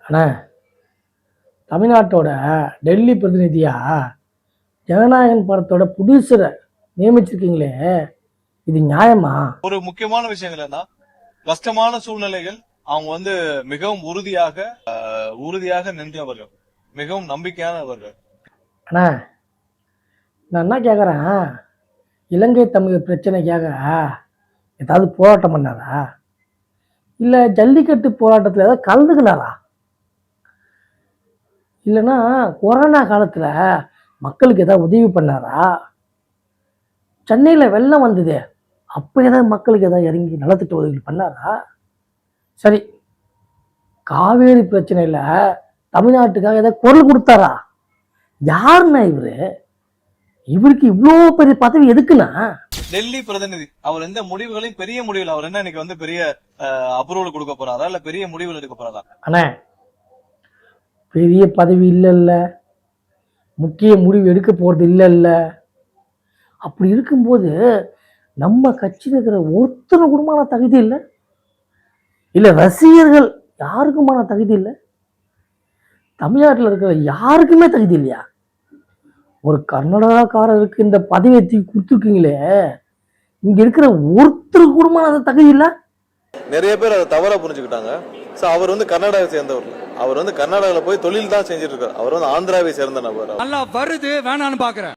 அண்ணா, தமிழ்நாட்டோட டெல்லி பிரதிநிதியா ஜனநாயகன் படத்தோட ப்ரொடியூசரை நியமிச்சிருக்கீங்களே, இது நியாயமா? ஒரு முக்கியமான விஷயம் என்னன்னா, கஷ்டமான சூழ்நிலைகள் அவங்க மிகவும் உறுதியாக நின்றவர்கள், மிகவும் நம்பிக்கையானவர்கள். அண்ணா, நான் என்ன கேட்குறேன், இலங்கை தமிழ் பிரச்சனைக்காக ஏதாவது போராட்டம் பண்ணாரா? இல்லை ஜல்லிக்கட்டு போராட்டத்தில் ஏதாவது கலந்துக்கினாரா? இல்லைன்னா கொரோனா காலத்தில் மக்களுக்கு ஏதாவது உதவி பண்ணாரா? சென்னையில் வெள்ளம் வந்தது, அப்போ ஏதாவது மக்களுக்கு ஏதாவது இறங்கி நலத்திட்ட உதவி பண்ணாரா? சரி, காவேரி பிரச்சனையில் தமிழ்நாட்டுக்காக ஏதாவது குரல் கொடுத்தாரா? யாருண்ணா இவரு? இவருக்கு இவ்வளோ பெரிய பதவி எதுக்குண்ணா? டெல்லி பிரதிநிதி அவர் எந்த முடிவுகளையும் பெரிய முடிவுகள் அவர் என்ன இன்னைக்கு பெரிய அப்ரூவல் கொடுக்க போறாரா, இல்ல பெரிய முடிவுகள் எடுக்க போறாரா? அண்ணா, பெரிய பதவி இல்லைல்ல, முக்கிய முடிவு எடுக்க போகிறது இல்லைல்ல. அப்படி இருக்கும்போது நம்ம கட்சியில் இருக்கிற ஒருத்தனை கூடமான தகுதி இல்லை, இல்லை ரசிகர்கள் யாருக்குமான தகுதி இல்லை, தமிழ்நாட்டில் இருக்கிற யாருக்குமே தகுதி இல்லையா? ஒரு கர்நாடகாக்காரருக்கு இந்த பதவியை தூக்கி கொடுத்துருக்கீங்களே, இங்க இருக்கிற ஒருத்தருக்கு கூடமான அந்த தகுதி இல்லை. நிறைய பேர் அதை தவறா புரிஞ்சுக்கிட்டாங்க. சோ அவர் கர்நாடகாவை சேர்ந்தவர், அவர் கர்நாடகாவில் போய் தொழில் தான் செஞ்சுட்டு இருக்காரு. அவர் ஆந்திராவை சேர்ந்த நபர். நல்லா வருது வேணான்னு பாக்குறேன்.